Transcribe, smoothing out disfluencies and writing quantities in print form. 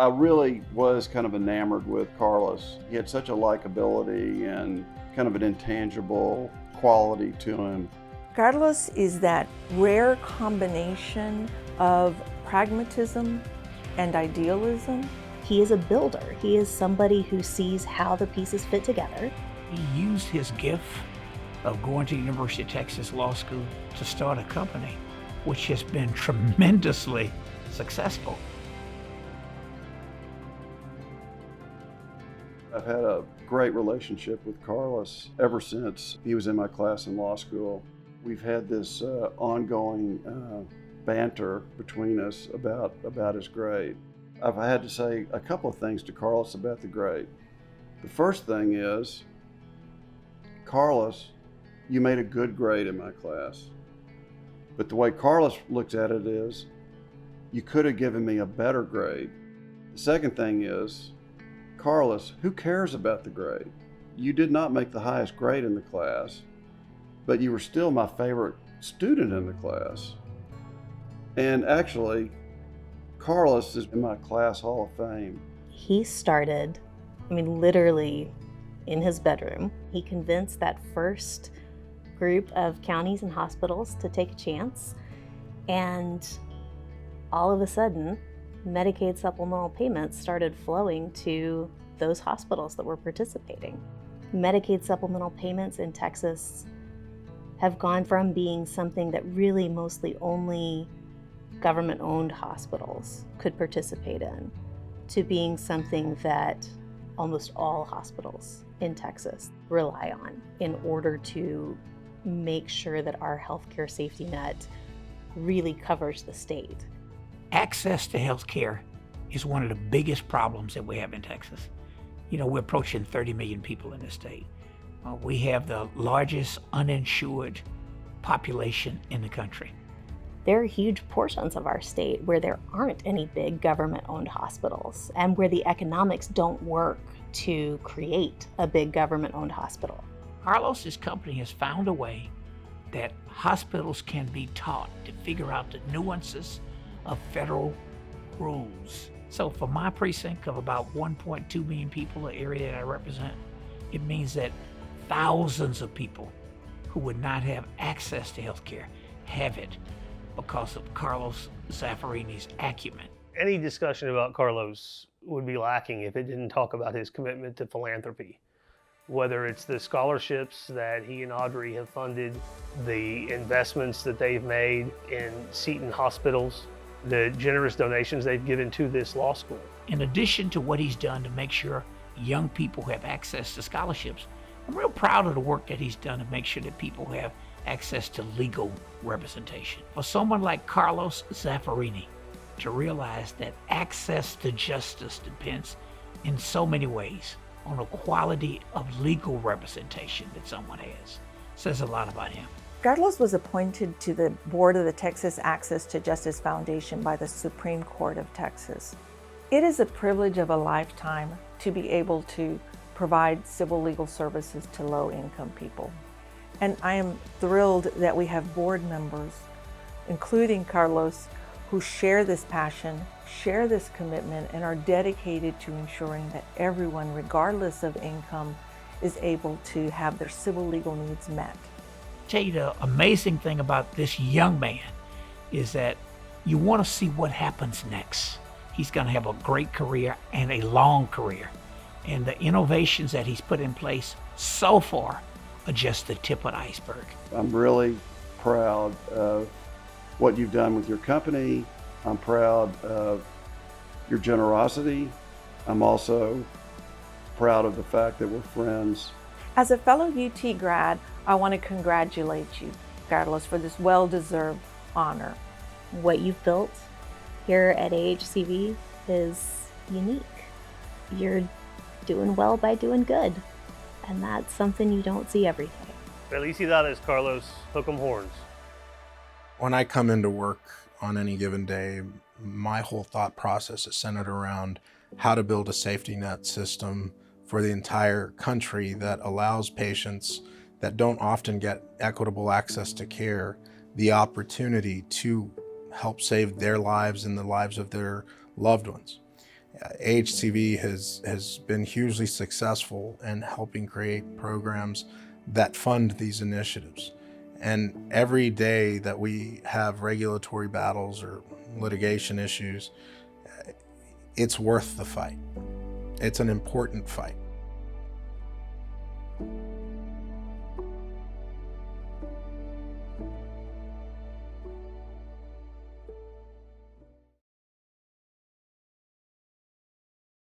I really was kind of enamored with Carlos. He had such a likability and kind of an intangible quality to him. Carlos is that rare combination of pragmatism and idealism. He is a builder. He is somebody who sees how the pieces fit together. He used his gift of going to the University of Texas Law School to start a company, which has been tremendously successful. I've had a great relationship with Carlos ever since he was in my class in law school. We've had this ongoing banter between us about his grade. I've had to say a couple of things to Carlos about the grade. The first thing is, Carlos, you made a good grade in my class. But the way Carlos looks at it is, you could have given me a better grade. The second thing is, Carlos, who cares about the grade? You did not make the highest grade in the class, but you were still my favorite student in the class. And actually, Carlos is in my class Hall of Fame. He started, literally in his bedroom. He convinced that first group of counties and hospitals to take a chance, and all of a sudden, Medicaid supplemental payments started flowing to those hospitals that were participating. Medicaid supplemental payments in Texas have gone from being something that really mostly only government-owned hospitals could participate in, to being something that almost all hospitals in Texas rely on in order to make sure that our healthcare safety net really covers the state. Access to health care is one of the biggest problems that we have in Texas. We're approaching 30 million people in the state. We have the largest uninsured population in the country. There are huge portions of our state where there aren't any big government-owned hospitals and where the economics don't work to create a big government-owned hospital. Carlos's company has found a way that hospitals can be taught to figure out the nuances of federal rules. So for my precinct of about 1.2 million people, the area that I represent, it means that thousands of people who would not have access to health care have it because of Carlos Zaffarini's acumen. Any discussion about Carlos would be lacking if it didn't talk about his commitment to philanthropy. Whether it's the scholarships that he and Audrey have funded, the investments that they've made in Seton hospitals, the generous donations they've given to this law school. In addition to what he's done to make sure young people have access to scholarships, I'm real proud of the work that he's done to make sure that people have access to legal representation. For someone like Carlos Zaffirini to realize that access to justice depends in so many ways on the quality of legal representation that someone has, says a lot about him. Carlos was appointed to the board of the Texas Access to Justice Foundation by the Supreme Court of Texas. It is a privilege of a lifetime to be able to provide civil legal services to low-income people. And I am thrilled that we have board members, including Carlos, who share this passion, share this commitment, and are dedicated to ensuring that everyone, regardless of income, is able to have their civil legal needs met. Tell you the amazing thing about this young man is that you want to see what happens next. He's going to have a great career and a long career. And the innovations that he's put in place so far are just the tip of the iceberg. I'm really proud of what you've done with your company. I'm proud of your generosity. I'm also proud of the fact that we're friends. As a fellow UT grad, I want to congratulate you, Carlos, for this well-deserved honor. What you've built here at AHCV is unique. You're doing well by doing good, and that's something you don't see every day. Felicidades, Carlos. Hook 'em horns. When I come into work on any given day, my whole thought process is centered around how to build a safety net system for the entire country that allows patients that don't often get equitable access to care the opportunity to help save their lives and the lives of their loved ones. AHCV has been hugely successful in helping create programs that fund these initiatives. And every day that we have regulatory battles or litigation issues, it's worth the fight. It's an important fight.